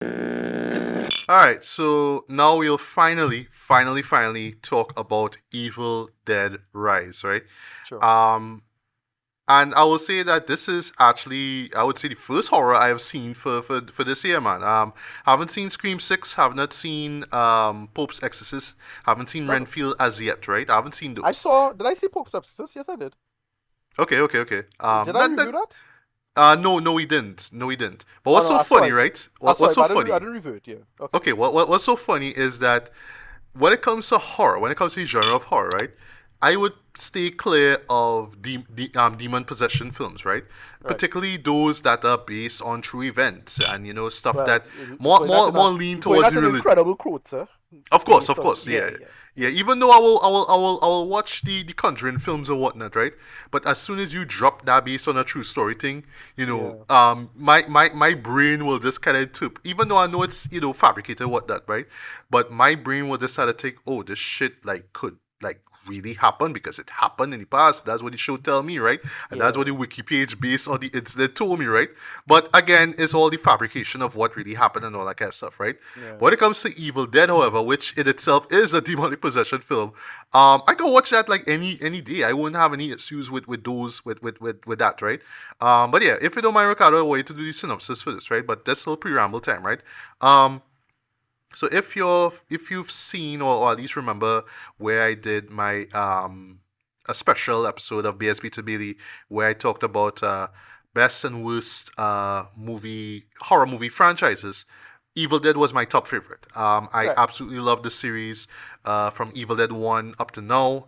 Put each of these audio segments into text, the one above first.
All right, so now we'll finally talk about Evil Dead Rise, right? Sure. Um, and I will say that this is actually, I would say, the first horror I have seen for this year, man. Haven't seen Scream 6, have not seen Pope's Exorcist, haven't seen That Renfield as yet, right? I haven't seen I those. saw. Did I see Pope Substance? Yes, I did. Okay. Did I review that? No, we didn't. No, we didn't. But Oh what's no, so I saw funny, it. right? I saw What's it, so but I funny? didn't review it. Yeah. Okay. Okay, what's so funny is that when it comes to horror, when it comes to the genre of horror, right, I would stay clear of demon possession films, right? Right. Particularly those that are based on true events and stuff Well, that you putting that in more a lean you putting towards that the in religion. incredible quotes, sir. Of Based on course, yeah, yeah, yeah, yeah. yeah. Even though I will watch the Conjuring films and whatnot, right? But as soon as you drop that based on a true story thing, Yeah. my brain will just kind of tip. Even though I know it's fabricated and whatnot, right? But my brain will just kind of think, oh, this shit like could like really happen because it happened in the past. That's what the show tell me, right? And that's Yeah. what the wiki page based on the incident told me, right? But again, it's all the fabrication of what really happened and all that kind of stuff, right? Yeah. When it comes to Evil Dead, however, which in itself is a demonic possession film, I can watch that like any day. I wouldn't have any issues with those with that, right? But yeah, if you don't mind, Ricardo, I want you to do the synopsis for this, right? But that's still pre-ramble time, right? Um, so if you've seen or at least remember where I did my a special episode of BSB to Billy where I talked about best and worst horror movie franchises. Evil Dead was my top favorite. I Right. absolutely love the series from Evil Dead 1 up to now.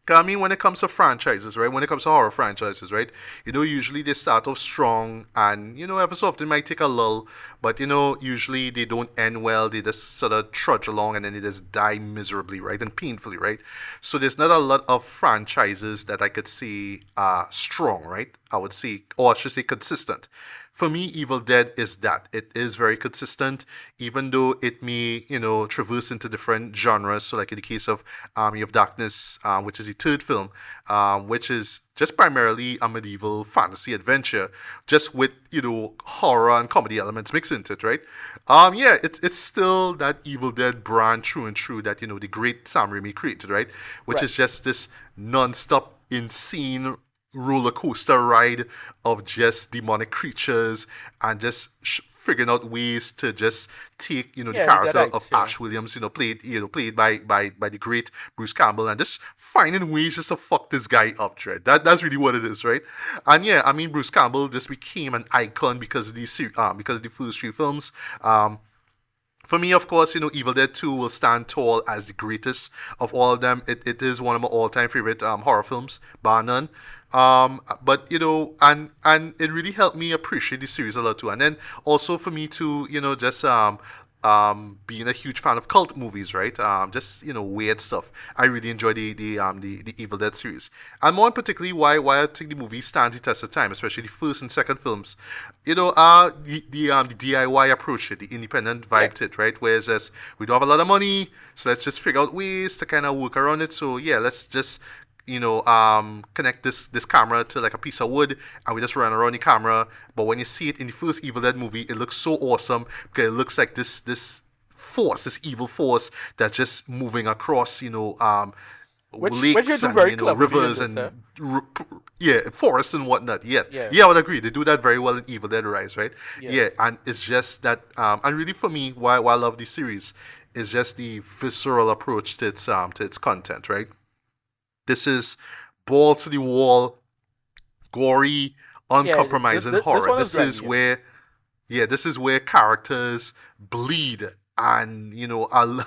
'Cause I mean, when it comes to franchises, right? When it comes to horror franchises, right? Usually they start off strong and, ever so often might take a lull, but, usually they don't end well. They just sort of trudge along and then they just die miserably, right? And painfully, right? So there's not a lot of franchises that I could say are strong, right? I would say, or I should say consistent. For me, Evil Dead is that. It is very consistent, even though it may, traverse into different genres. So, like in the case of Army of Darkness, which is the third film, which is just primarily a medieval fantasy adventure, just with horror and comedy elements mixed into it, right? Yeah, it's still that Evil Dead brand true and true that the great Sam Raimi created, right? Which Right. is just this non-stop insane roller coaster ride of just demonic creatures and just figuring out ways to just take the Yeah. The character of Deadites. Yeah. Ash Williams, played by the great Bruce Campbell, and just finding ways just to fuck this guy up, right? That's really what it is, right? And yeah, I mean Bruce Campbell just became an icon because of because of the first three films. Um, for me, of course, Evil Dead 2 will stand tall as the greatest of all of them. It is one of my all-time favorite horror films, bar none. But and it really helped me appreciate the series a lot too. And then also for me to just being a huge fan of cult movies, right? Just weird stuff. I really enjoy the Evil Dead series, and more particularly why I think the movie stands the test of time, especially the first and second films. The DIY approach to it, the independent Yeah. vibe to it, right? Where it's just we don't have a lot of money, so let's just figure out ways to kind of work around it. So yeah, let's just connect this camera to like a piece of wood and we just run around the camera. But when you see it in the first Evil Dead movie, it looks so awesome because it looks like this force, this evil force that's just moving across Which you lakes do and very cleverly in rivers this, and yeah, forests and whatnot. Yeah, Yeah. yeah, I would agree. They do that very well in Evil Dead Rise, right? Yeah. Yeah, and it's just that, and really for me, why I love the series is just the visceral approach to its content, right? This is balls to the wall, gory, Yeah. uncompromising This horror. one is grimy. Yeah. This is where characters bleed and are,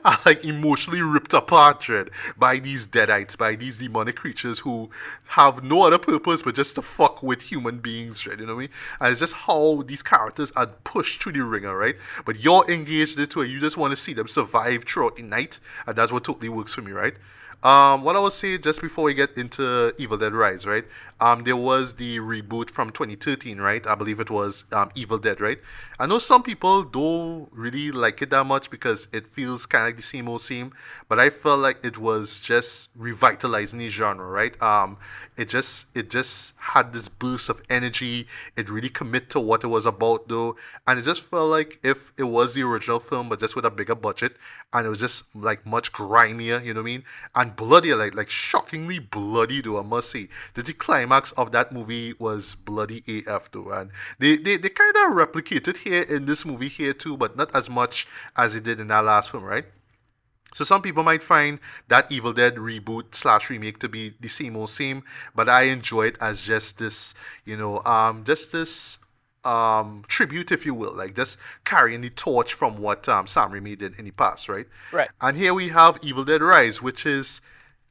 are like emotionally ripped apart, Dread, by these deadites, by these demonic creatures who have no other purpose but just to fuck with human beings, Dread. You know what I mean? And it's just how these characters are pushed through the ringer, right? But you're engaged into it. You just want to see them survive throughout the night, and that's what totally works for me, right? What I would say just before we get into Evil Dead Rise, right? There was the reboot from 2013, right? I believe it was Evil Dead, right? I know some people don't really like it that much because it feels kind of like the same old same, but I felt like it was just revitalizing the genre, right? It just had this burst of energy. It really commit to what it was about, though, and it just felt like if it was the original film, but just with a bigger budget, and it was just like much grimier, you know what I mean? And bloody, like shockingly bloody though, I must say. The climax of that movie was bloody AF though, and they kind of replicated here in this movie here too, but not as much as it did in that last film, right? So some people might find that Evil Dead reboot slash remake to be the same old same, but I enjoy it as just this, just this tribute, if you will, like just carrying the torch from what Sam Raimi did in the past, right? Right. And here we have Evil Dead Rise, which is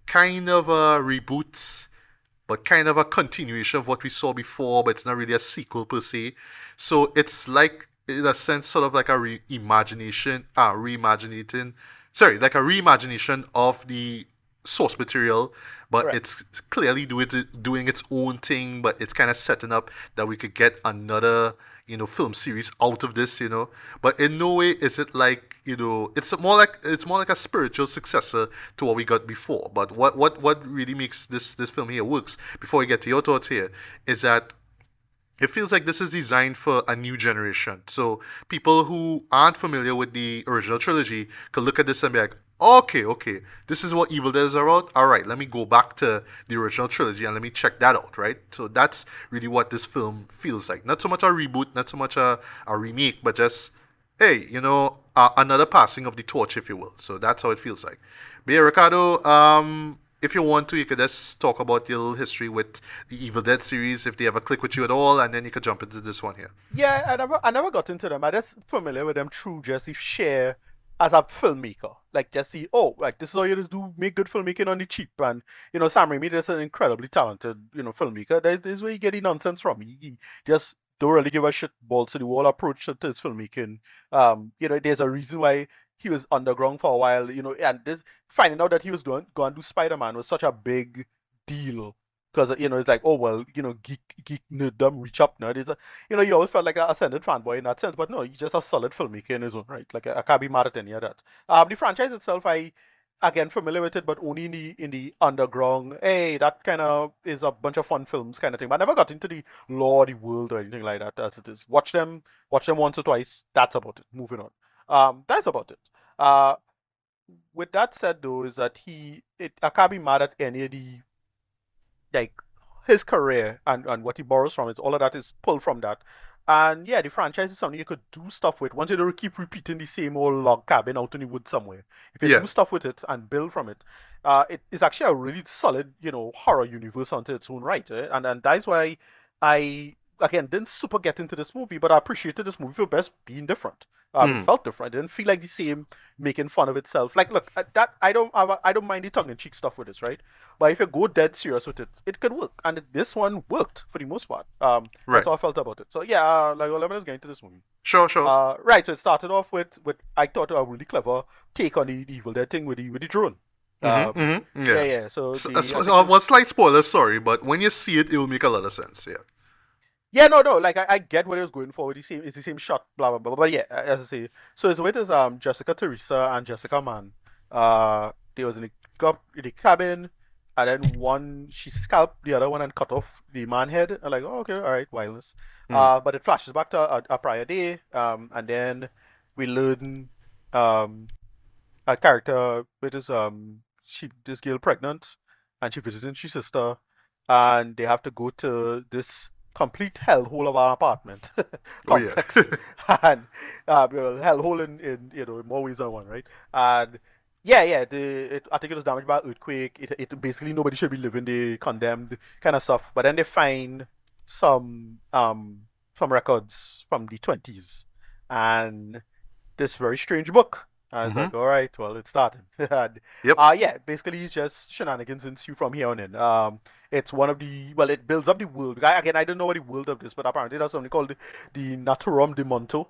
kind of a reboot, but kind of a continuation of what we saw before, but it's not really a sequel per se. So it's like, in a sense, sort of like a like a reimagination of the source material, but Right. it's clearly doing its own thing, but it's kind of setting up that we could get another, film series out of this, but in no way is it like, it's more like a spiritual successor to what we got before. But what really makes this film here works, before we get to your thoughts here, is that it feels like this is designed for a new generation. So people who aren't familiar with the original trilogy could look at this and be like, okay, okay, this is what Evil Dead is about. All right, let me go back to the original trilogy and let me check that out, right? So that's really what this film feels like. Not so much a reboot, not so much a remake, but just, hey, another passing of the torch, if you will. So that's how it feels like. But yeah, Ricardo, if you want to, you could just talk about your little history with the Evil Dead series, if they ever click with you at all, and then you could jump into this one here. Yeah, I never got into them. I just familiar with them through Jesse Share as a filmmaker. Like Jesse, oh, like this is how you just do make good filmmaking on the cheap. And Sam Raimi is an incredibly talented, filmmaker. This is where you get the nonsense from. He just don't really give a shit balls to the wall approach to his filmmaking. There's a reason why he was underground for a while, and this finding out that he was going to do Spider-Man was such a big deal. Because it's like, oh well, geek nerddom reach up nerd. You always felt like a ascended fanboy in that sense, but no, he's just a solid filmmaker in his own right. Like I can't be mad at any of that. The franchise itself, I again familiar with it, but only in the underground. Hey, that kind of is a bunch of fun films kind of thing. But I never got into the lore, the world, or anything like that as it is. Watch them once or twice. That's about it. Moving on. That's about it. Uh, with that said, though, is that I can't be mad at any of the like his career and what he borrows from it, all of that is pulled from that. And yeah, the franchise is something you could do stuff with once you don't keep repeating the same old log cabin out in the woods somewhere. If you Yeah. do stuff with it and build from it, it is actually a really solid, horror universe onto its own right. And that's why I again didn't super get into this movie, but I appreciated this movie for best being different. It Mm. felt different. It didn't feel like the same making fun of itself. Like, look, that I don't mind the tongue in cheek stuff with this, right? But if you go dead serious with it, it could work. And this one worked for the most part. That's Right. how I felt about it. So yeah, like well, let me just get into this movie. Sure, sure. Right. So it started off with I thought a really clever take on the Evil Dead thing with the drone. Mm-hmm, mm-hmm. Yeah, Yeah. yeah. So the I think So, one slight spoiler, sorry, but when you see it, it will make a lot of sense. Yeah. yeah, no, no. Like I get what it was going for. It's the same shot, blah blah blah. But yeah, as I say, so it's with his Jessica Teresa and Jessica Mann. They was in the cabin, and then one she scalped the other one and cut off the man head. I'm like, oh, okay, all right, wildness. Mm. But it flashes back to a prior day. And then we learn a character with his this girl pregnant, and she visiting her sister, and they have to go to this complete hellhole of an apartment Oh yeah. complex, and well, hellhole in in more ways than one, right? And yeah, yeah, I think it was damaged by an earthquake. It basically nobody should be living there, condemned kind of stuff. But then they find some some records from the 20s, and this very strange book. I was Mm-hmm. like, all right, well, it started. And, Yep. yeah, basically it's just shenanigans ensue from here on in. It's one of the well, it builds up the world. Again, I don't know what the world of this, but apparently there's something called the Naturom de Monto,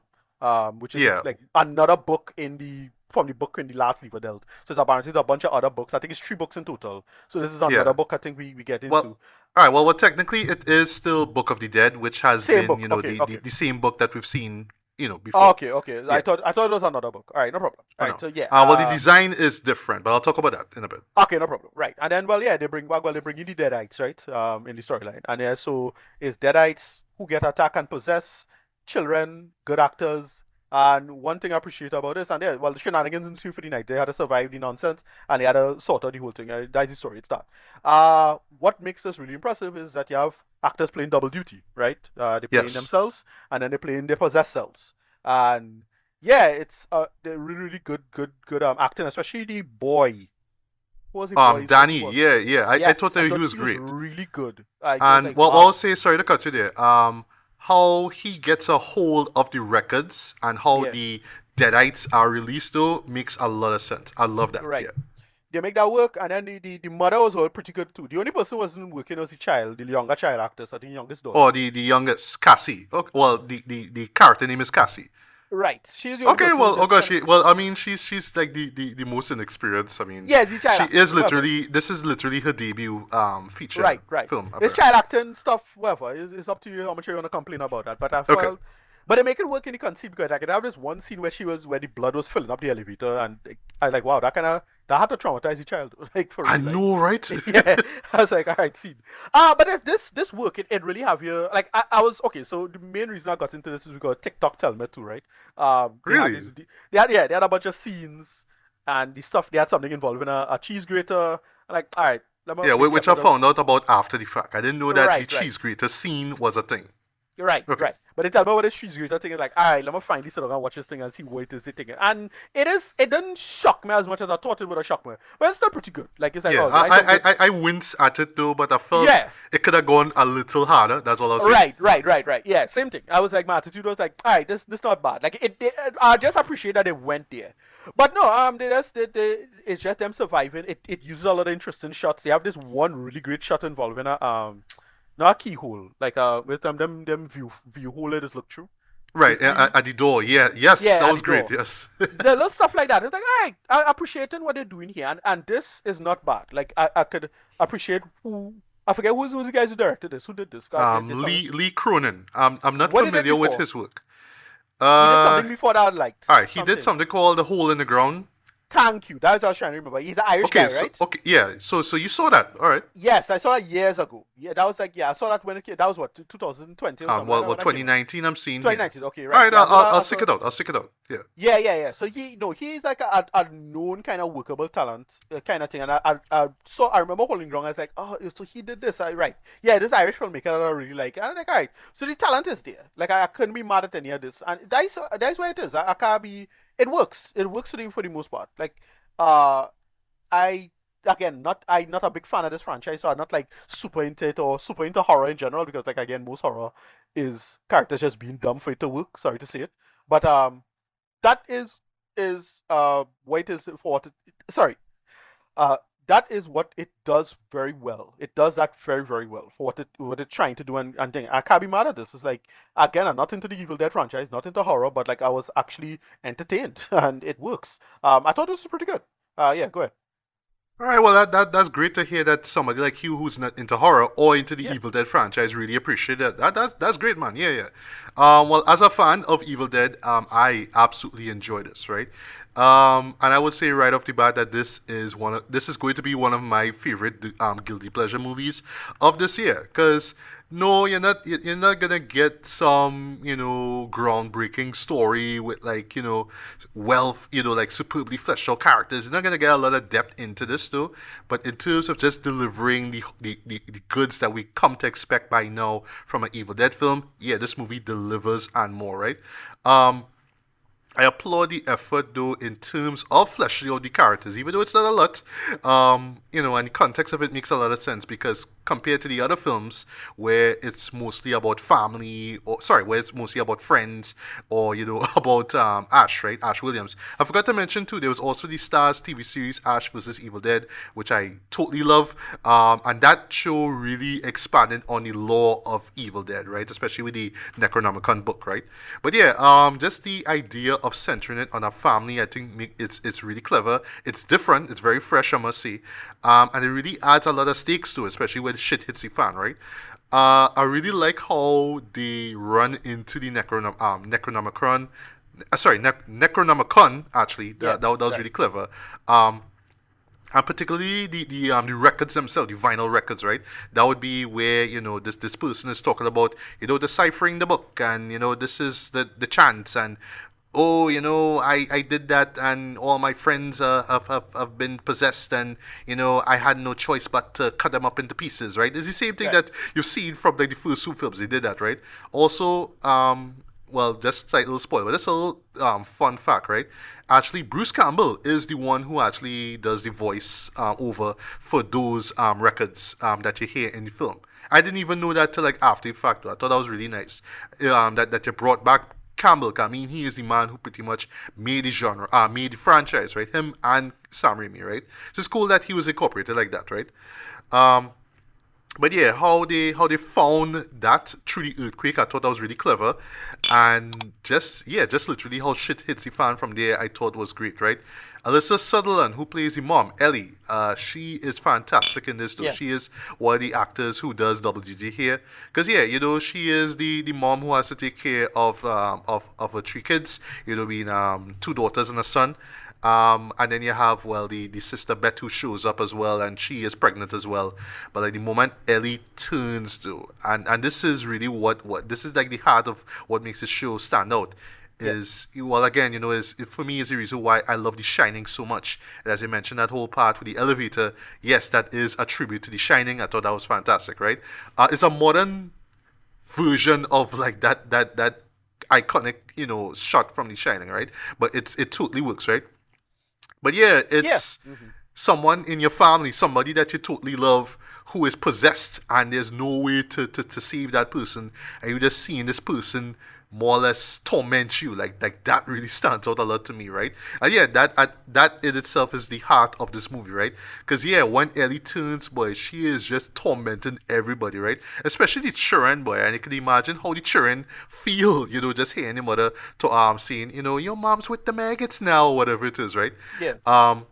which is Yeah. like another book in the from the book when the last lever dealt. So it's apparently a bunch of other books. I think it's 3 books in total. So this is another Yeah. book I think we get into. Well, all right. Well, technically, it is still Book of the Dead, which has Same been, book. Okay, okay. the same book that we've seen, Oh, before. okay, okay. Yeah. I thought it was another book. All right, no problem. Oh All right, no. so yeah. Well, the design is different, but I'll talk about that in a bit. Okay, no problem. Right, and then well, yeah, they bring in the Deadites, right? In the storyline, and yeah, so it's Deadites who get attacked and possess children, good actors, and one thing I appreciate about this, and yeah, well, the shenanigans ensue for the night. They had to survive the nonsense, and they had to sort out the whole thing. That's the story. It's that. What makes this really impressive is that you have actors playing double duty, right? They're playing Yes. themselves, and then they're playing their possessed selves, and yeah, it's they're really, really good acting, especially the boy. What was the boy's name? Danny. Yeah, yeah. I Yes, thought I that he thought was he was great. really good. Like it was And like what wow. I'll say, sorry to cut you there. How he gets a hold of the records and how Yeah, the Deadites are released though makes a lot of sense. I love that. right. Yeah. They make that work, and then the mother was all pretty good too. The only person who wasn't working was the child, the younger child actress, I think youngest daughter. Or the youngest Cassie. Okay, well, the character name is Cassie. Right. She's the only Okay, person who well, oh just gosh, kind of well, I mean, she's like the most inexperienced. I mean, yeah, the child she acting, is whatever. literally this is literally her debut feature Right, right. film It's apparently. child acting stuff, whatever. It's up to you how much you want to complain about that. But I Okay, felt, but they make it work in the conceit because I could have this one scene where the blood was filling up the elevator, and like, I was like, wow, that had to traumatize the child, like for I real, like. know, right? Yeah, I was like, all right, scene. But this work, it really have you like I was okay. So the main reason I got into this is because TikTok tell me to, right? They had Really? this, they had a bunch of scenes and the stuff. They had something involving a cheese grater. I'm like, all right, let me Yeah, maybe I which I could just found out about after the fact. I didn't know that the right, right. cheese grater scene was a thing. You're right, Okay. right. But they tell me what the streets is. I think like, all right, let me finally sit down and watch this thing and see what it is they thinking. And it doesn't shock me as much as I thought it would have shocked me. But it's still pretty good. Like it's like, Yeah, oh, I some good. I wince at it though, but I felt Yeah, it could have gone a little harder. That's all I'll say. right, right, right, right. Yeah, same thing. I was like, my attitude was like, all right, this not bad. Like I just appreciate that they went there. But no, it's just them surviving. It uses a lot of interesting shots. They have this one really great shot involving a not a keyhole, like with them view hole it is look through. The Right, screen. at the door. Yeah, yes, Yeah, that at was the great. door. Yes. The little stuff like that. It's like, all right, I appreciating what they're doing here, and this is not bad. Like I could appreciate who I forget who's the guys who directed this, who did this. God, they did something. Lee Cronin. I'm not What he did familiar with before? his work. He did Uh, something before that I liked. all right, he did Something. something called The Hole in the Ground. Thank you. That's what I was trying to remember. He's an Irish Okay, guy, so right? okay, yeah, so you saw that, all right. Yes, I saw that years ago. Yeah, that was like I saw that when it came. That was what 2020 or something like that Well, when that came out. 2019 I'm seeing here. 2019. Okay, All right. right, Yeah, I saw that. I'll I stick saw it out. I'll stick it out. Yeah. yeah, yeah, yeah. So he's like a known kind of workable talent kind of thing. And I remember holding wrong. I was like, oh, so he did this, right? Yeah, this Irish filmmaker that I really like. And I'm like, all right. So the talent is there. Like I couldn't be mad at any of this, and that's why it is. I can't be. It works. It works for the most part. Like, uh, I again not a big fan of this franchise, so I'm not like super into it or super into horror in general because like again most horror is characters just being dumb for it to work. Sorry to say it, but that is what it is for what it, sorry uh that is what it does very well. It does that very very well for what it's trying to do and thing. I can't be mad at this. It's like again I'm not into the Evil Dead franchise, not into horror, but like I was actually entertained and it works. I thought this was pretty good. Yeah, go ahead. All right, well that's great to hear that somebody like you who's not into horror or into the Yeah, Evil Dead franchise really appreciate that. That's great, man. Yeah, yeah. Well, as a fan of Evil Dead, I absolutely enjoy this, right? And I would say right off the bat that this is going to be one of my favorite guilty pleasure movies of this year. Cause no, you're not gonna get some groundbreaking story with like like superbly fleshed out characters. You're not gonna get a lot of depth into this though. But in terms of just delivering the goods that we come to expect by now from an Evil Dead film, yeah, this movie delivers and more, right? Um, I applaud the effort though in terms of fleshing out the characters, even though it's not a lot. And the context of it makes a lot of sense because compared to the other films where it's mostly about family, or sorry, where it's mostly about friends, or about Ash, right? Ash Williams. I forgot to mention too, there was also the Stars TV series Ash versus Evil Dead, which I totally love. And that show really expanded on the lore of Evil Dead, right? Especially with the Necronomicon book, right? But yeah, just the idea of centering it on a family, I think it's really clever. It's different. It's very fresh, I must say, and it really adds a lot of stakes to it, especially when shit hits the fan, right? I really like how they run into the Necronomicon. Necronomicon. Actually, Yeah, that was right. really clever. Um, and particularly the records themselves, the vinyl records, right? That would be where this person is talking about deciphering the book, and this is the chants, and oh, I did that, and all my friends have been possessed, and I had no choice but to cut them up into pieces, right? It's the same thing Right. that you've seen from like the first two films. They did that, right? Also, well, just like a little spoiler, but that's a little fun fact, right? Actually, Bruce Campbell is the one who actually does the voice over for those records that you hear in the film. I didn't even know that till like after the fact. I thought that was really nice. That you brought back Campbell. I mean, he is the man who pretty much made the genre, made the franchise, right? Him and Sam Raimi, right? So it's cool that he was incorporated like that, right? Um, but yeah, how they found that through the earthquake, I thought that was really clever, and just literally how shit hits the fan from there, I thought was great, right? Alyssa Sutherland, who plays the mom, Ellie, she is fantastic in this though. Yeah. She is one of the actors who does double GG here, because yeah, she is the mom who has to take care of her three kids, being two daughters and a son. And then you have, well, the sister Beth who shows up as well, and she is pregnant as well. But like the moment Ellie turns to, and this is really what this is like the heart of what makes the show stand out. Yeah. Is, well, again, is for me is the reason why I love The Shining so much. And as you mentioned, that whole part with the elevator, yes, that is a tribute to The Shining. I thought that was fantastic, right? It's a modern version of like that iconic shot from The Shining, right? But it totally works, right? But yeah, Yeah. it's Hmm. someone in your family, somebody that you totally love, who is possessed, and there's no way to save that person, and you're just seeing this person more or less torment you. Like that really stands out a lot to me, right? And yeah, that in itself is the heart of this movie, right? Because yeah, when Ellie turns, boy, she is just tormenting everybody, right? Especially the children, boy, and you can imagine how the children feel, just hearing the mother to saying, your mom's with the maggots now, whatever it is, right? Yeah. Um,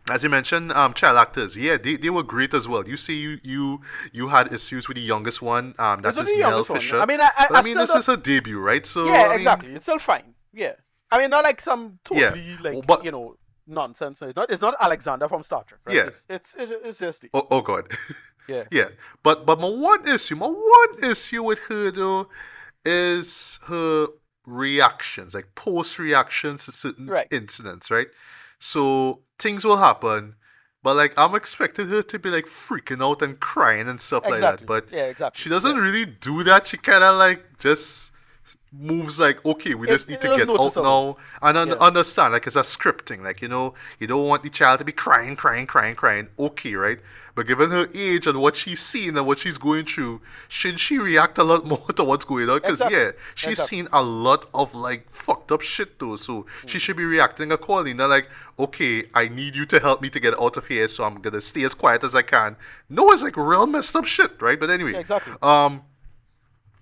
as you mentioned, child actors, yeah, they were great as well. You see, you had issues with the youngest one, It's that only is the Nell youngest one. I Fisher, mean, I, but I I I mean, still this don't. is her debut, right? So Yeah, I mean, exactly. It's still fine. Yeah. I mean, not like some yeah, totally but nonsense. It's not Alexander from Star Trek, right? yeah, It's just the. oh god, Yeah. yeah, but my one issue with her though is her reactions, like post reactions to certain Right. incidents, right? So things will happen, but like I'm expecting her to be like freaking out and crying and stuff like that. Exactly. But Yeah. Exactly. she doesn't Yeah. really do that. She kind of like just moves like, okay, we It just need it to was get out noticeable. now, and Yeah. understand, like, it's a scripting, like, you don't want the child to be crying, crying, crying, crying, okay, right? But given her age and what she's seen and what she's going through, should she react a lot more to what's going on? Because Exactly. yeah, she's Exactly. seen a lot of like fucked up shit though, so she Hmm. should be reacting accordingly, not like, okay, I need you to help me to get out of here, so I'm gonna stay as quiet as I can. No, it's like real messed up shit, right? But anyway, Yeah. Exactly. um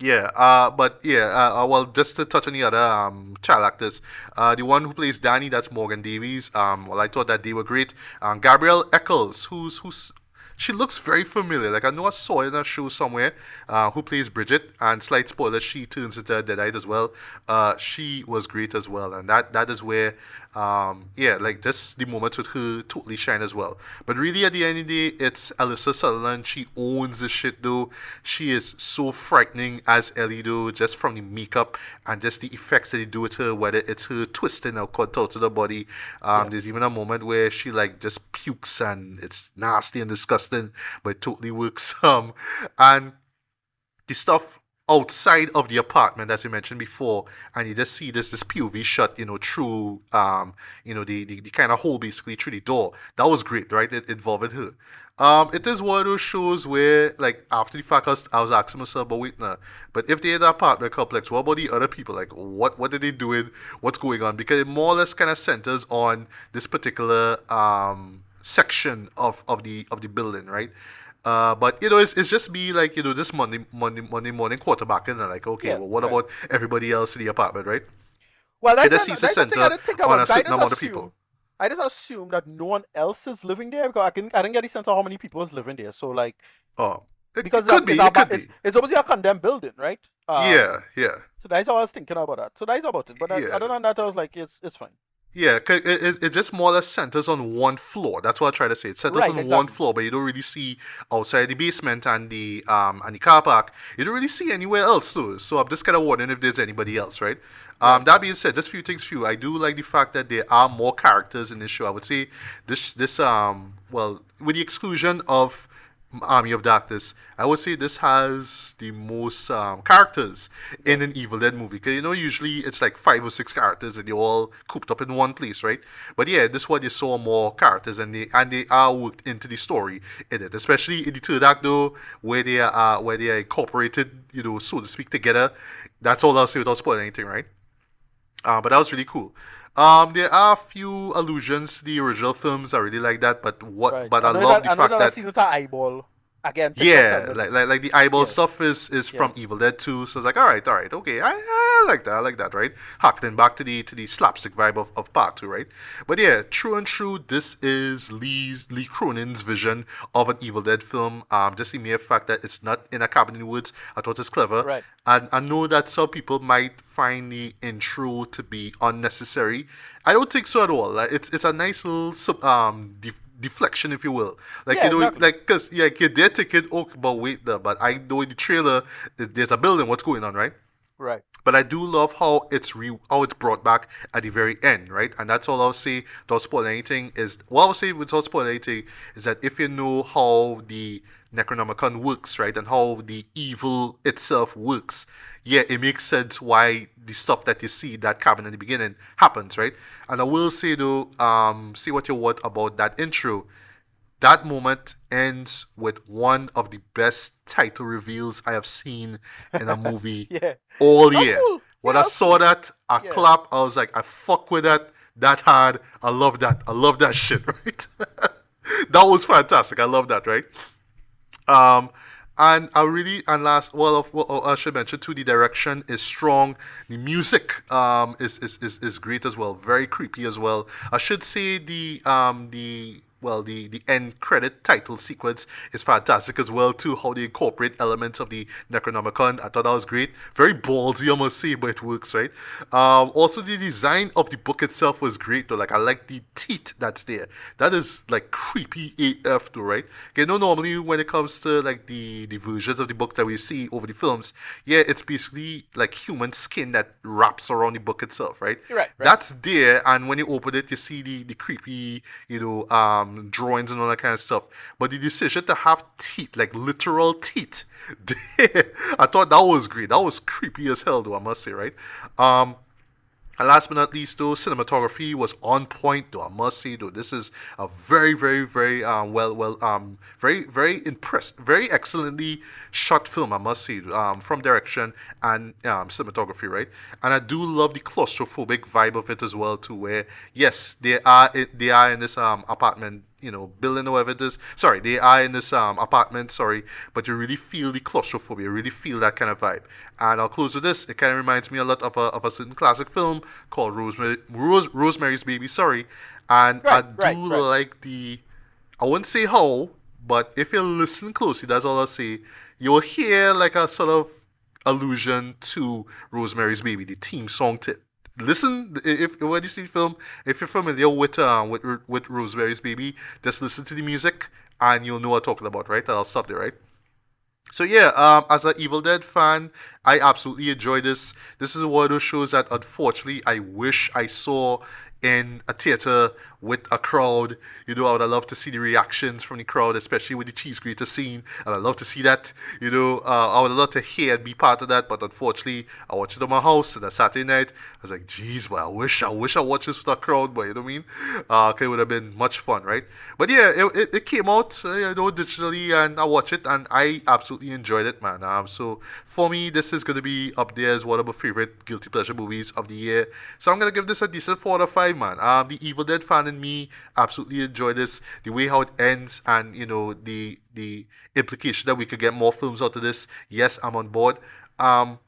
yeah, but yeah, well, just to touch on the other child actors, the one who plays Danny, that's Morgan Davies. Well, I thought that they were great. Gabrielle Eccles, who's she looks very familiar. Like I know I saw her in a show somewhere. Who plays Bridget? And slight spoiler, she turns into a Deadite as well. She was great as well, and that is where yeah, like this the moments with her totally shine as well. But really, at the end of the day, it's Alyssa Sutherland. She owns the shit though. She is so frightening as Ellie though, just from the makeup and just the effects that they do with her, whether it's her twisting her cut out to the body. Yeah. There's even a moment where she like just pukes and it's nasty and disgusting, but it totally works. And the stuff outside of the apartment, as you mentioned before, and you just see this POV shot, through the kind of hole basically through the door. That was great, right? It involved her. It is one of those shows where, like, after the fact, I was asking myself, but wait, now, but if they're in the apartment complex, what about the other people? Like, what are they doing? What's going on? Because it more or less kind of centers on this particular section of the building, right? But it's just me, like, this Monday morning quarterbacking, and like, okay, Yeah, well, what right. about everybody else in the apartment, right? Well, It just seems to that's the thing I center didn't think on about a because certain amount of people. I just assume that no one else is living there because I didn't get the sense of how many people is living there. So like Oh, it because could be, it could be. it's obviously a condemned building, right? Yeah, yeah, So that's how I was thinking about that. So that's about it. But yeah. other than that, I was like, it's fine. Yeah, 'cause it just more or less centers on one floor. That's what I try to say. It centers Right, on one exactly. floor, but you don't really see outside the basement and the car park. You don't really see anywhere else, though. So I'm just kind of wondering if there's anybody else, right? Right. That being said, just few things for you. I do like the fact that there are more characters in this show. I would say well, with the exclusion of Army of Darkness, I would say this has the most characters Yeah. in an Evil Dead movie. Because usually it's like 5 or 6 characters and they're all cooped up in one place, right? But yeah, this one you saw more characters and they are worked into the story in it, especially in the third act though, where they are incorporated, so to speak, together. That's all I'll say without spoiling anything, right? But that was really cool. There are a few allusions to the original films. I really like that, but Right. I love the I know fact that I that see with her eyeball again. Things of yeah, like, feminist. like like the eyeball Yeah. stuff is Yeah. from Evil Dead 2, so it's like all right, okay, I like that, right? Harkening back to the slapstick vibe of part 2, right? But yeah, true and true, this is Lee Cronin's vision of an Evil Dead film. Just the mere fact that it's not in a cabin in the woods, I thought it's clever. Right. And I know that some people might find the intro to be unnecessary. I don't think so at all. Like, it's a nice little deflection, if you will. Like, Yeah. Exactly. like, because yeah, you're there thinking, oh, but wait, but I know in the trailer there's a building. What's going on, right? Right. But I do love how it's brought back at the very end, right? And that's all I'll say. Don't spoil anything. Is what I'll say without spoiling anything is that if you know how the Necronomicon works, right, and how the evil itself works, yeah, it makes sense why the stuff that you see that cabin in the beginning happens, right? And I will say though, see what you want about that intro. That moment ends with one of the best title reveals I have seen in a movie Yeah. all That's year. cool. When Yeah. I That's saw cool. that, I Yeah. clap. I was like, I fuck with that hard. I love that. I love that shit, right? That was fantastic. I love that, right? Um, and I really and last well I should mention too the direction is strong. The music is great as well. Very creepy as well. I should say the end credit title sequence is fantastic as well too. How they incorporate elements of the Necronomicon. I thought that was great. Very ballsy, I must say, but it works, right? Also the design of the book itself was great though. Like I like the teeth that's there. That is like creepy AF though, right? Normally when it comes to like the versions of the book that we see over the films, yeah, it's basically like human skin that wraps around the book itself, right? You're right. Right. That's there, and when you open it, you see the creepy, drawings and all that kind of stuff. But the decision to have teeth, like literal teeth, I thought that was great. That was creepy as hell, though, I must say, right? Um, and last but not least, though, cinematography was on point, though. I must say, though, this is a very, very, very very, very impressed, very excellently shot film. I must say, from direction and cinematography, right? And I do love the claustrophobic vibe of it as well, too. Where yes, they are in this apartment, building or whatever it is. Sorry, they are in this apartment. Sorry, but you really feel the claustrophobia. You really feel that kind of vibe. And I'll close with this. It kind of reminds me a lot of a certain classic film called Rosemary's Baby. Sorry, and I Right. do Right. Right. like I wouldn't say how, but if you listen closely, that's all I'll say. You'll hear like a sort of allusion to Rosemary's Baby, the theme song to it. Listen, if when you see the film, if you're familiar with Rosemary's Baby, just listen to the music and you'll know what I'm talking about, right? And I'll stop there, right? So yeah, as an Evil Dead fan, I absolutely enjoy this. This is one of those shows that unfortunately I wish I saw in a theater with a crowd. I would love to see the reactions from the crowd, especially with the cheese grater scene. And I'd love to see that. I would love to hear and be part of that. But unfortunately, I watched it on my house on a Saturday night. I was like, geez, well, I wish I watched this with a crowd, but you know what I mean? 'Cause it would have been much fun, right? But yeah, it came out, digitally, and I watched it, and I absolutely enjoyed it, man. So for me, this is gonna be up there as one of my favorite guilty pleasure movies of the year. So I'm gonna give this a decent 4 out of 5, man. The Evil Dead fan in me absolutely enjoyed this. The way how it ends, and the implication that we could get more films out of this. Yes, I'm on board. Um,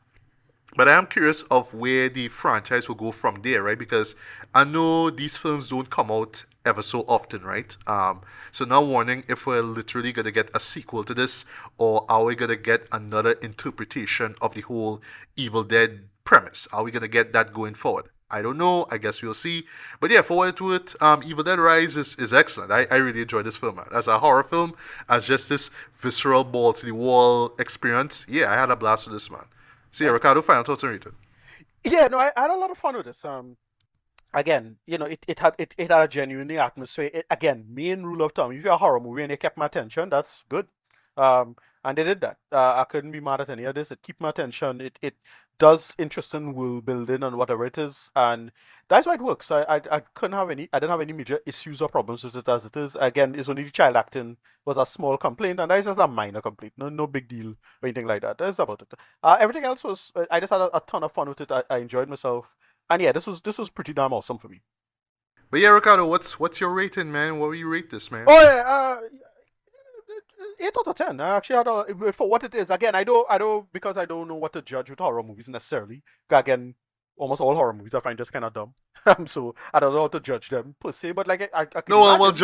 but I am curious of where the franchise will go from there, right? Because I know these films don't come out ever so often, right? So now I'm wondering if we're literally gonna get a sequel to this, or are we gonna get another interpretation of the whole Evil Dead premise? Are we gonna get that going forward? I don't know. I guess we'll see. But yeah, forward to it. Evil Dead Rise is excellent. I really enjoyed this film, man. As a horror film, as just this visceral ball to the wall experience. Yeah, I had a blast with this, man. So yeah, Nice. Ricardo, final thoughts on it. Yeah, no, I had a lot of fun with this. Again, it had a genuinely atmosphere. Again, main rule of thumb: if you're a horror movie and it kept my attention, that's good. And they did that. I couldn't be mad at any of this. It kept my attention. It does interesting world building and whatever it is, and that's why it works. I couldn't have any. I didn't have any major issues or problems with it as it is. Again, it's only the child acting was a small complaint, and that's just a minor complaint. No big deal or anything like that. That's about it. Everything else was. I just had a ton of fun with it. I enjoyed myself. And yeah, this was pretty damn awesome for me. But yeah, Ricardo, what's your rating, man? What will you rate this, man? Oh yeah, 8 out of 10. I actually had for what it is. Again, I don't because I don't know what to judge with horror movies necessarily. Again, almost all horror movies I find just kind of dumb. So I don't know how to judge them per se. But like I can No, imagine.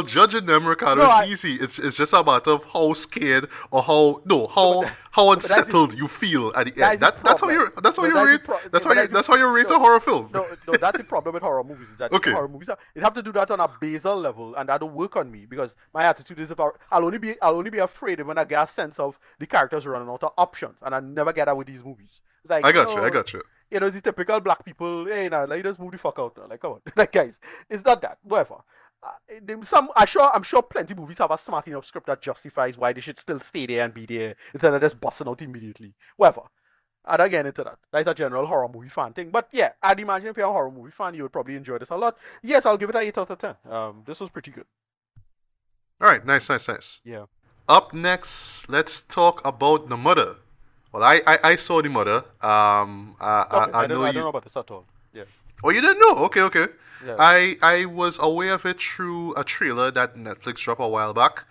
judging them, Ricardo, No, is easy. It's just a matter of how scared, or how no no, but how no, but that's the unsettled you feel at the that end. is the That's how problem. No, you that's the rate pro. that's No, how but you that's the that's how you rate no. a horror film. No, that's the problem with horror movies is that Okay, horror movies it have to do that on a basal level, and that don't work on me because my attitude is if I'll only be afraid when I get a sense of the characters running out of options, and I never get that with these movies. It's like I got you. I got you. the typical black people, hey, now like just move the fuck out now, like come on, like guys, it's not that, whatever. I'm sure plenty of movies have a smart enough script that justifies why they should still stay there and be there instead of just busting out immediately, whatever. And I get into that. That's a general horror movie fan thing. But yeah, I'd imagine if you're a horror movie fan, you would probably enjoy this a lot. Yes, I'll give it a 8 out of 10. This was pretty good. All right, nice, nice, nice. Yeah. Up next, let's talk about the mother. Well, I saw the mother. Okay, I I know don't I don't you. know about this at all. Yeah. Oh, you didn't know? Okay, okay. Yeah. I was aware of it through a trailer that Netflix dropped a while back.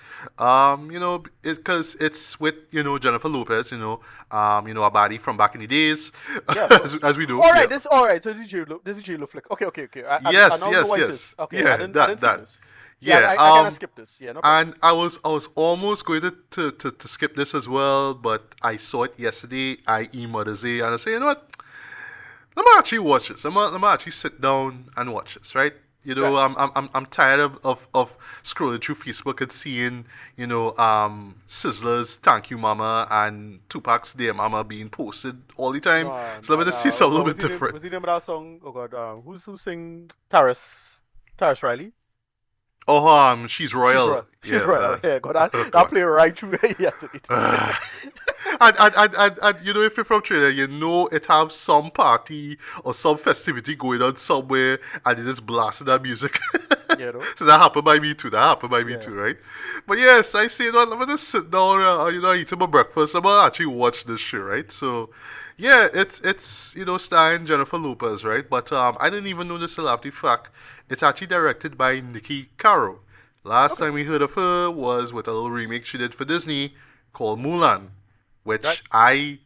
Because it's with Jennifer Lopez, a body from back in the days, Yeah, of course. as we do. All Yeah. right, all right. So this is J-Lo flick. Okay, okay, okay. I Yes, now know yes, what it is. yes. Okay, I Yeah, didn't I that didn't see that. this. Yeah, Yeah. I kind of skipped this. Yeah, no problem. And I was almost going to skip this as well, but I saw it yesterday, i.e. Mother's Day, and I said, you know what? Let me actually watch this. Let me actually sit down and watch this, right? Right. I'm tired of scrolling through Facebook and seeing, Sizzler's Thank You Mama and Tupac's Dear Mama being posted all the time. So let me just see something a little Was bit he the different. was he the name of that song? Oh God, who sing Taris Riley? Oh, she's She's royal. right. She's Yeah, right. Yeah, God, oh that God. play right through yesterday. And if you're from Trinidad, it have some party or some festivity going on somewhere, and they just blasting that music. You know? So that happened by me too. That happened by me Yeah. too, right? But yes, I say, let me just sit down, eat my breakfast. I'm gonna actually watch this shit, right? So, yeah, it's starring Jennifer Lopez, right? But I didn't even know this till after the fact. It's actually directed by Nikki Caro. Last Okay. time we heard of her was with a little remake she did for Disney called Mulan, Right. which I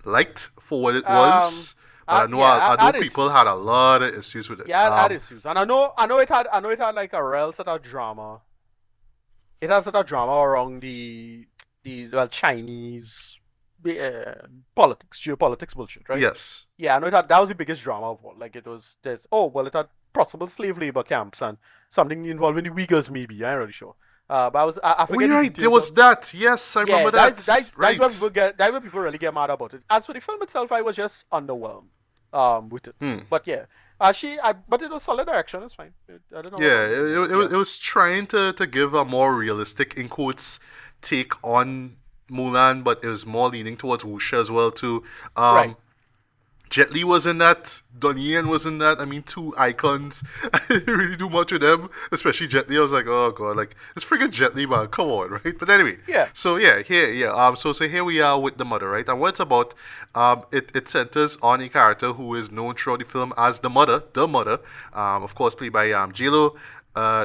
liked for what it Um. was, but I know Yeah. I I know had people had issues. a lot of issues with it. Yeah, I had issues, and I know it had like a real sort of drama. It had sort of drama around the well Chinese politics, geopolitics bullshit, right? Yes. Yeah, I know that was the biggest drama of all. Like it was it had possible slave labor camps and something involving the Uyghurs maybe. I'm not really sure. But I Oh, forget you're the right. There details was of. that. Yes, I Yeah, remember that's that. that's that's where Right. people really get mad about it. As for the film itself, I was just underwhelmed with it. Hmm. But yeah, But it was solid direction. It's fine. I don't know what Yeah, wrong with it. Yeah. it was trying to give a more realistic, in quotes, take on Mulan, but it was more leaning towards wuxia as well too. Right. Um, Jet Li was in that. Donnie Yen was in that. I mean, two icons. I didn't really do much with them, especially Jet Li. I was like, oh god, like it's freaking Jet Li, man. Come on, right? But anyway, Yeah. so yeah, here. So here we are with the mother, right? And what it's about, it centers on a character who is known throughout the film as the mother, of course, played by J-Lo.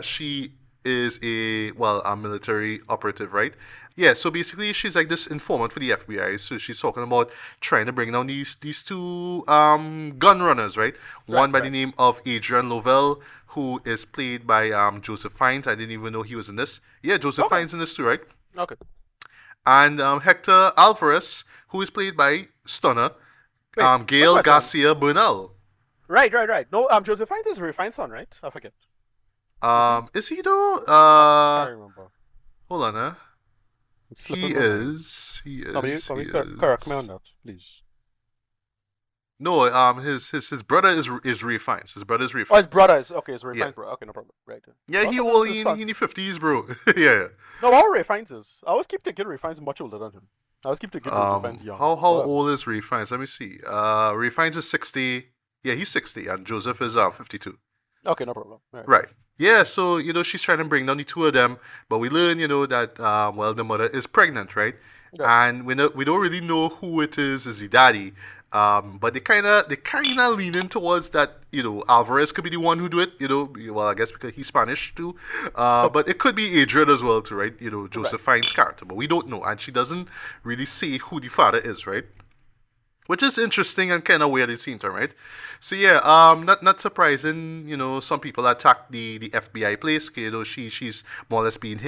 She is a military operative, right? Yeah, so basically she's like this informant for the FBI. So she's talking about trying to bring down these two gun runners, right? Right. One by the Right. name of Adrian Lovell, who is played by Joseph Fiennes. I didn't even know he was in this. Yeah, Joseph Okay. Fiennes in this too, right? Okay. And Hector Alvarez, who is played by Stunner Wait. Quick Gail question. Garcia Bernal. Right. Right. Right. No. Joseph Fiennes is Ray Fiennes' son, right? I forget. Is he? Is he though? I can't remember. Hold on, It's he slipping my mind. is. He Somebody, is. He somebody correct me on is. that, please. No, his brother is Ray Fiennes. His brother is Ray Oh, his Fiennes. brother is okay. It's Ray Yeah. Fiennes' brother. Okay, no problem. Right. Yeah, I he thought well this is his he son. in the 50s, bro. Yeah. No, how Ray Fiennes is. I always keep thinking Ray Fiennes is much older than him. I always keep thinking Joseph Fiennes young. How Whatever. old is Ray Fiennes? Let me see. Ray Fiennes is 60. Yeah, he's 60, and Joseph is 52. Okay, no problem. Right. Right. Yeah, so she's trying to bring down the two of them, but we learn that the mother is pregnant, right? Right. And we don't really know who it is the daddy. But they kinda leaning towards that, Alvarez could be the one who do it, well, I guess because he's Spanish too. But it could be Adrian as well too, right? Right. Joseph Fiennes' character, but we don't know, and she doesn't really say who the father is, right? Which is interesting and kind of weird at the same time, right? So yeah, not surprising. Some people attack the FBI place. She's more or less being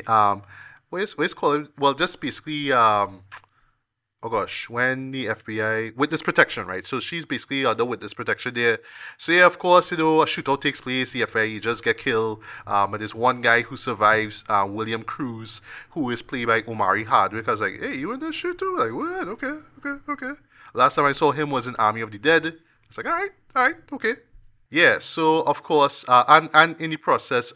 what's called, well, just basically oh gosh, when the FBI witness protection, right? So she's basically under witness protection there. So yeah, of course, a shootout takes place. The FBI agents get killed. And there's one guy who survives, William Cruz, who is played by Omari Hardwick. I was like, hey, you in this shit too? Like, what? Okay, okay, okay. Last time I saw him was in Army of the Dead. It's like, all right, okay. Yeah, so of course, and in the process,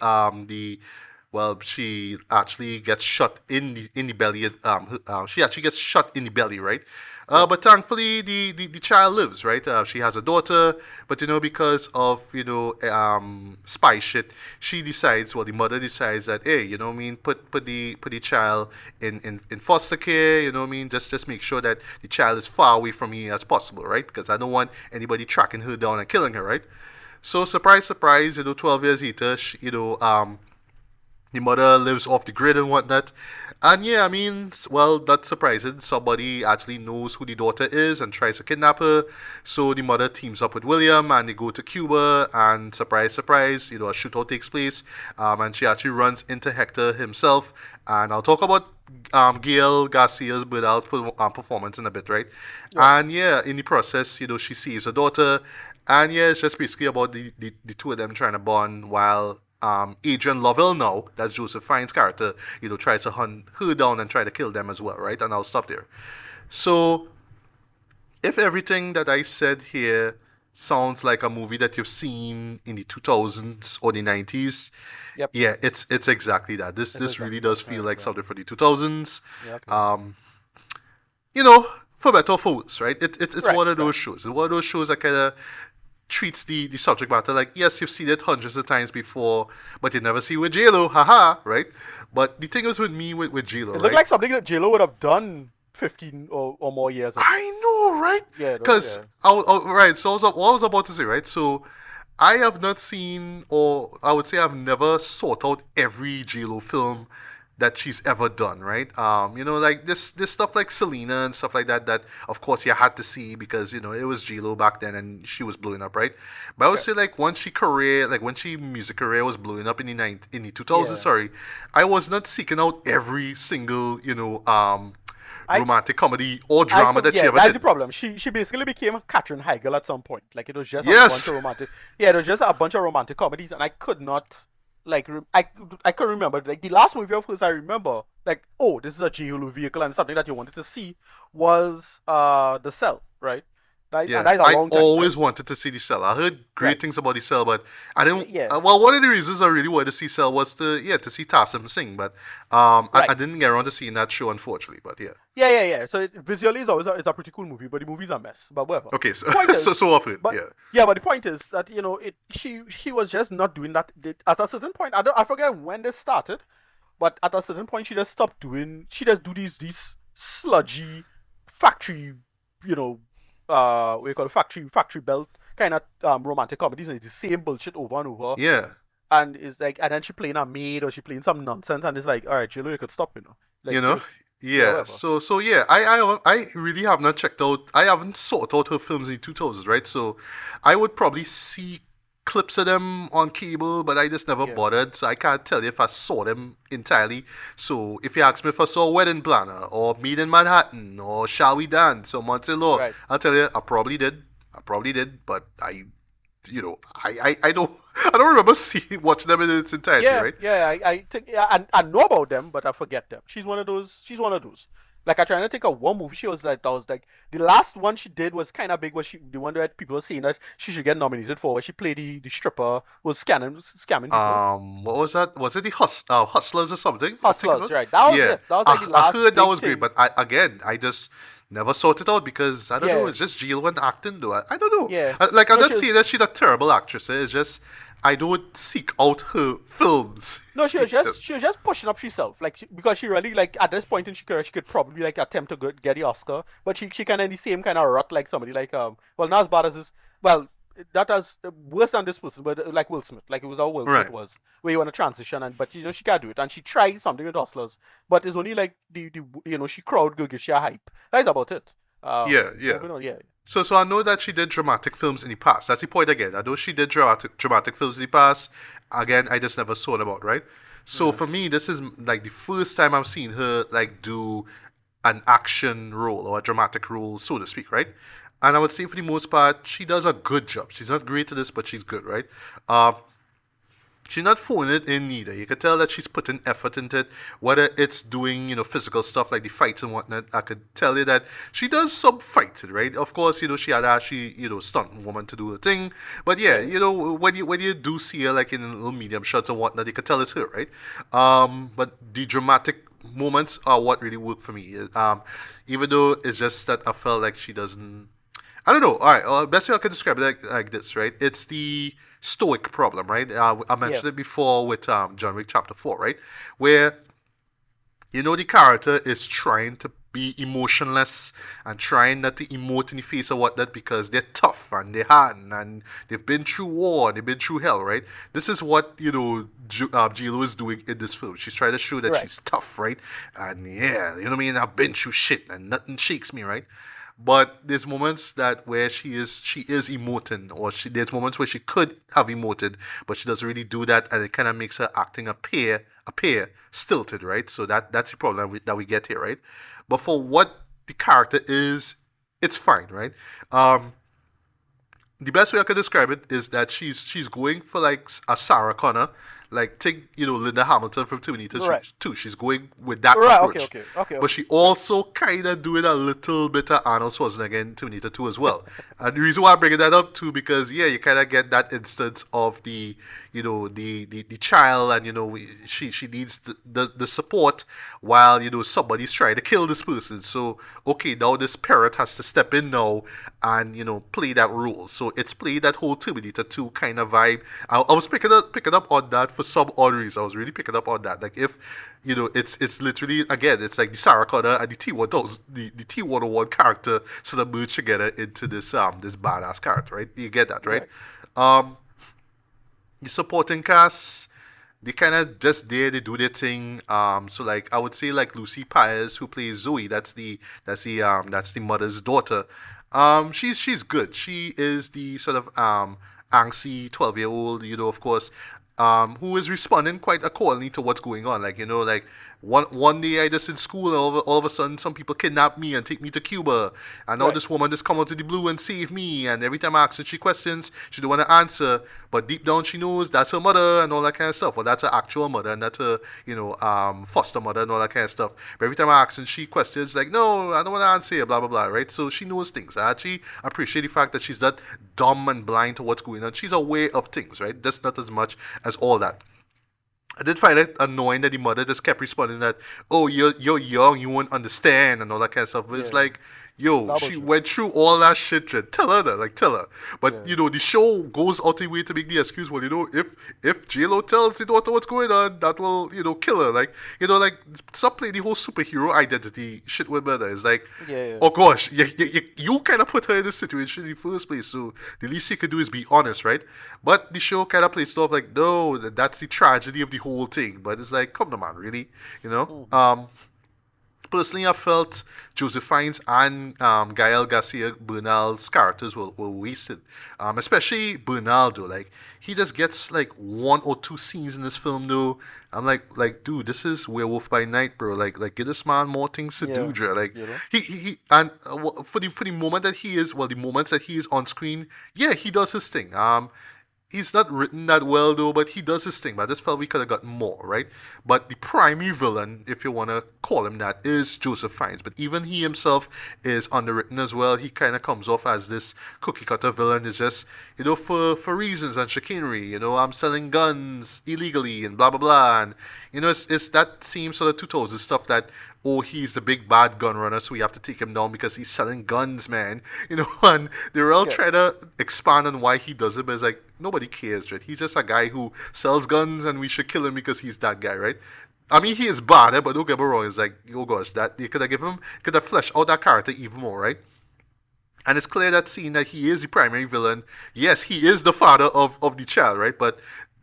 she actually gets shot in the belly. She actually gets shot in the belly, right? Right. But thankfully, the child lives, right? She has a daughter, but because of spy shit, the mother decides that, hey, what I mean, put the child in foster care, what I mean, just make sure that the child is far away from me as possible, right? Because I don't want anybody tracking her down and killing her, right? So surprise, surprise, 12 years later, the mother lives off the grid and whatnot. And yeah, I mean, well, that's surprising. Somebody actually knows who the daughter is and tries to kidnap her. So the mother teams up with William and they go to Cuba. And surprise, surprise, a shootout takes place. And she actually runs into Hector himself. And I'll talk about Gail Garcia's Bernal's performance in a bit, right? Right. And yeah, in the process, she saves her daughter. And yeah, it's just basically about the two of them trying to bond while Adrian Lovell now, that's Joseph Fiennes' character, tries to hunt her down and try to kill them as well, right? And I'll stop there. So, if everything that I said here sounds like a movie that you've seen in the 2000s or the 90s, Yep. yeah, it's exactly that. This It's this really exactly that. does feel Right. like Right. something for the 2000s. Yeah. Okay. Um, you know, for better or for worse, right? It's Right. one of Right. those shows. It's one of those shows that kind of treats the subject matter like, yes, you've seen it hundreds of times before, but you never see it with JLo, haha, right? But the thing is with me with JLo, It looked right? like something that JLo would have done 15 or more years ago. I know, right? Yeah. Because Yeah. right, so what I was about to say, right? So I have not seen, or I would say I've never sought out every JLo film that she's ever done, right? Like this stuff like Selena and stuff like that. That of course you had to see because it was JLo back then and she was blowing up, right? But I would Okay. say like when she music career was blowing up in the 2000s. Yeah. Sorry, I was not seeking out every single I romantic comedy or I drama that she yeah, ever that's the did. problem. She basically became Katrin Heigl at some point. Like it was just a bunch Yes. of romantic. Yeah, it was just a bunch of romantic comedies, and I could not I couldn't remember. Like the last movie of hers I remember, like oh, this is a J-Lo vehicle and something that you wanted to see was The Cell, right? And Yeah, that's a I long time, right? always wanted to see the cell. I heard Right. great things about the cell, but I didn't. Yeah. Well, one of the reasons I really wanted to see cell was to see Tassim sing, but I Right. didn't get around to seeing that show unfortunately. But yeah, Yeah. So visually, it's a pretty cool movie, but the movie's a mess. But whatever. okay, so The point is, so I've heard. but Yeah. yeah, but the point is that she was just not doing that. At a certain point, I forget when they started, but at a certain point, she just stopped doing. She just do these sludgy factory, you know, what you call it, factory belt kind of romantic comedies, and it's the same bullshit over and over. Yeah, And it's like, and then she playing a maid or she playing some nonsense, and it's like, all right, Jill, you could stop, like you know. seriously, yeah, Yeah, whatever. so yeah, I really have not checked out. I haven't sought out her films in the 2000s, right? So I would probably see clips of them on cable, but I just never Yeah, bothered. So I can't tell you if I saw them entirely. So if you ask me if I saw Wedding Planner or Meet in Manhattan or Shall We Dance or Monte Law, right. I'll tell you I probably did. I probably did, but I don't I don't remember seeing watching them in its entirety, Yeah, right? yeah. I think yeah, I know about them, but I forget them. She's one of those. She's one of those. Like I trying to think of one movie she was like that was like the last one she did was kind of big. Was she the one that people were saying that she should get nominated for? Where she played the stripper who was scamming people. What was that? Was it the Hustlers or something? I think Hustlers, about. right? That was Yeah, it. That was like the I last heard that big was great, thing. but I just never sought it out because I don't know. Yeah, It's just Jill when acting, though. I don't know. yeah. Like I'm No, not she saying was. that she's a terrible actress. It's just I don't seek out her films. No, Just she was just pushing up herself, like because she really like at this point in her career she could probably like attempt to get the Oscar, but she kind of in the same kind of rut like somebody like well not as bad as this well that as worse than this person, but like Will Smith, like it was how Will Smith right. was, where you want to transition and but she can't do it and she tried something with Hustlers, but it's only like the she crowd go give she a hype. That's about it. Yeah, yeah. Moving on, yeah, So I know that she did dramatic films in the past. That's the point again. I know she did dramatic films in the past. Again, I just never saw them out, right? So yeah, for me, this is like the first time I've seen her like do an action role or a dramatic role, so to speak, right? And I would say for the most part, she does a good job. She's not great at this, but she's good, right? Uh, she's not phoning it in neither. You could tell that she's putting effort into it, whether it's doing, physical stuff like the fights and whatnot. I could tell you that she does some fighting, right? Of course, she had actually, stunt woman to do the thing. But yeah, yeah, when you do see her like in little medium shots and whatnot, you could tell it's her, right? But the dramatic moments are what really work for me. Even though it's just that I felt like she doesn't I don't know. All right. Best way I can describe it like this, right? It's the stoic problem, right? I yeah, mentioned it before with John Wick Chapter 4, right? Where, the character is trying to be emotionless and trying not to emote in the face of whatnot because they're tough and they're hard and they've been through war and they've been through hell, right? This is what, J-Lo is doing in this film. She's trying to show that right, she's tough, right? And yeah, you know what I mean? I've been through shit and nothing shakes me, right? But there's moments that where she is emoting, or there's moments where she could have emoted, but she doesn't really do that, and it kind of makes her acting appear stilted, right? So that's the problem that we get here, right? But for what the character is, it's fine, right? Um, the best way I could describe it is that she's going for like a Sarah Connor, like take Linda Hamilton from Terminator right, 2. She's going with that right. Okay, approach, okay, okay, but okay, she right. also kind of doing a little bit of Arnold Schwarzenegger in Terminator 2 as well. And the reason why I'm bringing that up too because yeah, you kind of get that instance of the child, and she needs the support while somebody's trying to kill this person. So okay, now this parent has to step in now and play that role. So it's played that whole Terminator 2 kind of vibe. I was picking up on that for some odd reason. I was really picking up on that. Like if it's literally again, it's like the Sarah Connor and the T1000, the T101 character sort of merged together into this badass character, right? You get that, right? Right. Um, the supporting cast, they kind of just there, they do their thing. So like I would say like Lucy Pius, who plays Zoe, that's the mother's daughter. She's good. She is the sort of angsty 12-year-old, of course, who is responding quite accordingly to what's going on. Like One day I just in school, and all of a sudden some people kidnap me and take me to Cuba, and now Right. this woman just come out of the blue and save me. And every time I ask her she questions, she don't want to answer, but deep down she knows that's her mother and all that kind of stuff. Well, that's her actual mother, and that's her, foster mother and all that kind of stuff. But every time I ask and she questions, like, no, I don't want to answer, blah blah blah, right? So she knows things. I actually appreciate the fact that she's not dumb and blind to what's going on. She's aware of things, right? Just not as much as all that. I did find it annoying that the mother just kept responding that, "Oh, you're young, you won't understand," and all that kind of stuff. But it's Yeah. like, yo, That was she true. went through all that shit. Trent. Tell her that, like, tell her. But Yeah. the show goes out the way to make the excuse. Well, if JLo tells the daughter what's going on, that will kill her. Like, like stop playing the whole superhero identity shit with mother. It's like, Yeah. Yeah. oh gosh, you kind of put her in this situation in the first place. So the least you could do is be honest, right? But the show kind of plays stuff like, no, that's the tragedy of the whole thing. But it's like, come on, man, really, you know? Mm-hmm. Personally, I felt Josephine's and Gael Garcia Bernal's characters were wasted. Especially Bernal, though. Like, he just gets like one or two scenes in this film, though. I'm like, dude, this is Werewolf by Night, bro. Like, give this man more things to do, Yeah. Dre. Like, You know. he and for the moment that he is, well, the moments that he is on screen, yeah, he does his thing. He's not written that well though, but he does his thing. But I just felt we could have got more, right? But the primary villain, if you want to call him that, is Joseph Fiennes. But even he himself is underwritten as well. He kind of comes off as this cookie cutter villain. It's just, for reasons and chicanery. I'm selling guns illegally and blah blah blah. And it's that same sort of 2000 stuff that, oh, he's the big bad gun runner, so we have to take him down because he's selling guns, man. And they're all Yeah. trying to expand on why he does it, but it's like nobody cares, right? He's just a guy who sells guns, and we should kill him because he's that guy, right? I mean, he is bad, but don't get me wrong. It's like, oh gosh, that you could have fleshed out that character even more, right? And it's clear that seeing that he is the primary villain, yes, he is the father of the child, right? But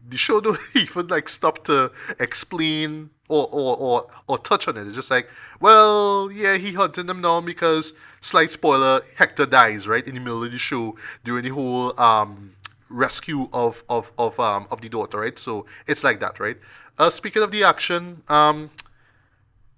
the show don't even like stop to explain or touch on it. It's just like, well, yeah, he hunting them down because, slight spoiler, Hector dies right in the middle of the show during the whole rescue of the daughter, right? So it's like that, right? Speaking of the action,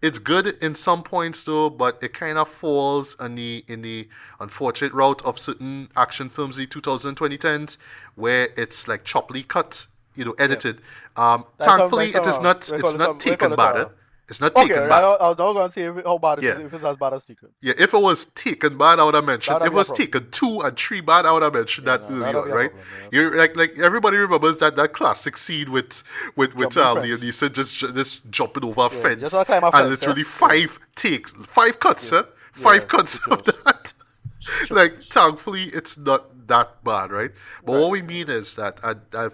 it's good in some points though, but it kind of falls in the unfortunate route of certain action films in the 2010s where it's like choppily cut, Yeah. edited. Like Thankfully, it some is not we it's call it not some we call taken it bad. It's not okay. taken I bad. was not gonna say how bad Yeah. if it's as bad as Secret. Yeah, if it was taken bad, I would have That mentioned. would If it be a was problem. taken 2 and 3 bad, I would have mentioned Yeah, that no, that earlier, would be a right? problem. Yeah. You're like everybody remembers that classic scene with Jumping Liam fence. Neeson just jumping over a Yeah, just fence want to climb a and fence, yeah? literally Yeah, 5 cuts, yeah, huh? yeah, 5 cuts of ridiculous. that. Sure. Like, thankfully, it's not that bad, right? But Right. what we mean is that,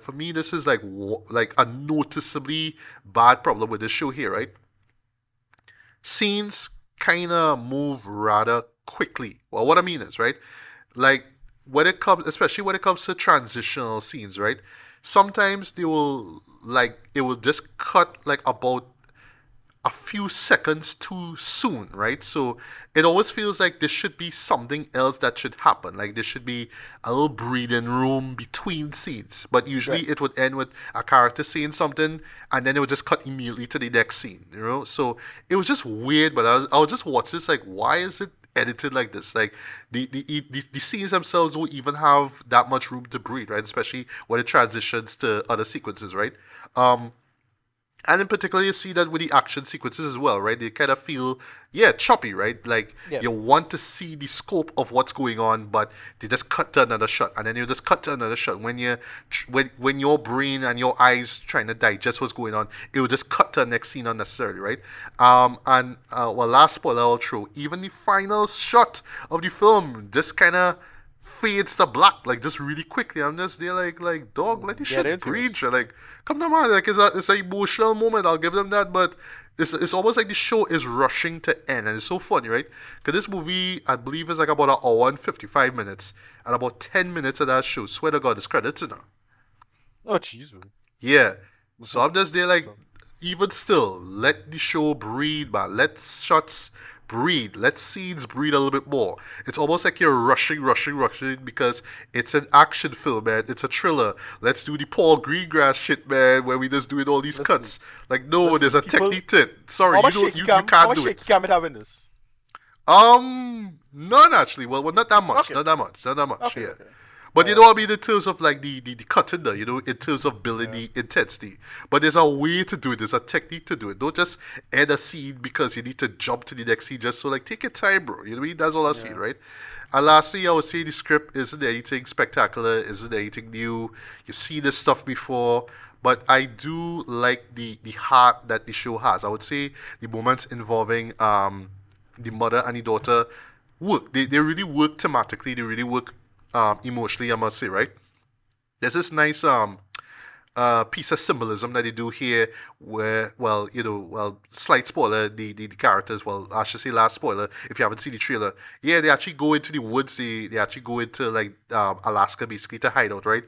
for me, this is like a noticeably bad problem with this show here, right? Scenes kind of move rather quickly. Well, what I mean is, right? Like, especially when it comes to transitional scenes, right? Sometimes it will just cut like about a few seconds too soon, right? So it always feels like there should be something else that should happen. Like there should be a little breathing room between scenes. But usually Right. it would end with a character saying something and then it would just cut immediately to the next scene. So it was just weird, but I was just watching this like, why is it edited like this? Like the scenes themselves don't even have that much room to breathe, right? Especially when it transitions to other sequences, right? Um, and in particular, you see that with the action sequences as well, right? They kind of feel, yeah, choppy, right? Like Yeah. you want to see the scope of what's going on, but they just cut to another shot, and then you just cut to another shot. When your brain and your eyes trying to digest what's going on, it will just cut to the next scene unnecessarily, right? And well, last spoiler I'll throw. Even the final shot of the film just kind of fades to black like just really quickly. I'm just there like dog, let this Get shit into it. breathe. Like, come on, man. Like it's an emotional moment. I'll give them that, but it's almost like the show is rushing to end, and it's so funny, right? Because this movie, I believe, is like about an hour and 55 minutes, and about 10 minutes of that show, swear to God, is credits in it. Oh, jeez. Man. Yeah. So I'm just there like, So, even still, let the show breathe, man. Let shots breathe. Let scenes breathe a little bit more. It's almost like you're rushing because it's an action film, man. It's a thriller. Let's do the Paul Greengrass shit, man, where we just doing all these Listen, cuts. Like, no, there's listen, a people. technique to it. Sorry, How you much don't, shaky you cam? How can't much do shaky it. cam it have in this? None actually. Well, not that much. Okay, Not that much. okay, Yeah. okay. But you Well, know, I that's mean, fine. in terms of like the cutting there, in terms of building Yeah, the intensity. But there's a way to do it. There's a technique to do it. Don't just end a scene because you need to jump to the next scene. Just so like take your time, bro. You know what I mean? That's all I see, yeah. right? And lastly, I would say the script isn't anything spectacular, isn't anything new. You've seen this stuff before. But I do like the heart that the show has. I would say the moments involving the mother and the daughter work. They really work thematically. They really work emotionally, I must say, right? There's this nice piece of symbolism that they do here where, well, slight spoiler, the characters, well, I should say last spoiler, if you haven't seen the trailer, yeah, they actually go into the woods, they actually go into, like, Alaska, basically, to hide out, right?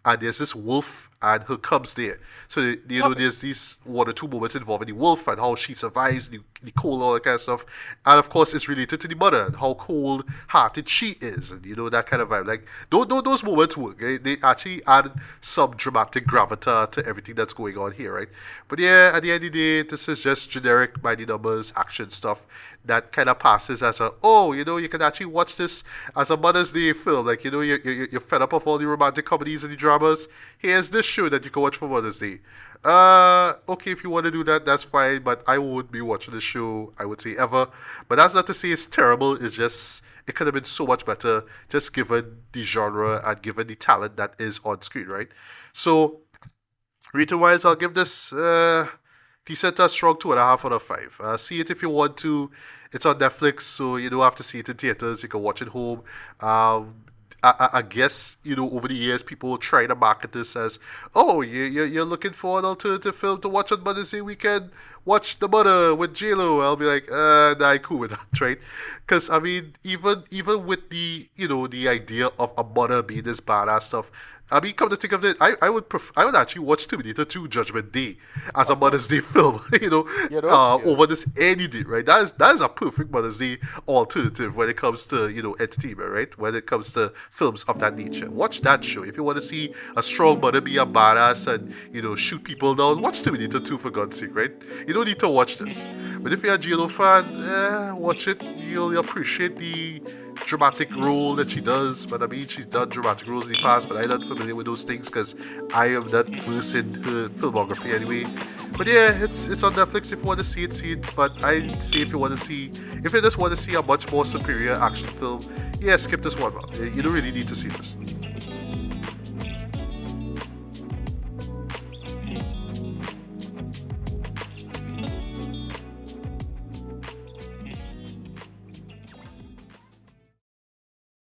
And there's this wolf and her cubs there. So, Okay. there's these one or two moments involving the wolf and how she survives, the cold, all that kind of stuff. And, of course, it's related to the mother and how cold-hearted she is, and, that kind of vibe. Like, those moments work. They actually add some dramatic gravita to everything that's going on here, right? But yeah, at the end of the day, this is just generic by the numbers action stuff that kind of passes as a, oh, you can actually watch this as a Mother's Day film. Like, you're fed up of all the romantic comedies and the dramas. Here's this show that you can watch for Mother's Day. Okay, if you want to do that, that's fine, but I won't be watching this show, I would say, ever. But that's not to say it's terrible, it's just, it could have been so much better, just given the genre and given the talent that is on screen, right? So, rating wise, I'll give this decent a strong 2.5 out of 5. See it if you want to. It's on Netflix, so you don't have to see it in theaters. You can watch it home. Um, I guess over the years people try to market this as, oh, you're looking for an alternative film to watch on Mother's Day weekend. Watch The Mother with J-Lo. I'll be like, nah, I'm cool with that, right? Because I mean, even with the idea of a mother being this badass stuff, I mean, come to think of it, I would actually watch Terminator 2 Judgment Day as a Of Mother's course. Day film, Yeah. over this any day, right? That is a perfect Mother's Day alternative when it comes to, entertainment, right? When it comes to films of that nature. Watch that show. If you want to see a strong mother be a badass and, shoot people down, watch Terminator 2 for God's sake, right? You don't need to watch this. But if you're a JLo fan, watch it. You'll appreciate the dramatic role that she does. But I mean, she's done dramatic roles in the past, but I'm not familiar with those things because I am not versed in her filmography anyway. But yeah, it's on Netflix if you want to see it, see it. But I'd say if you just want to see a much more superior action film, yeah, skip this one, man. You don't really need to see this.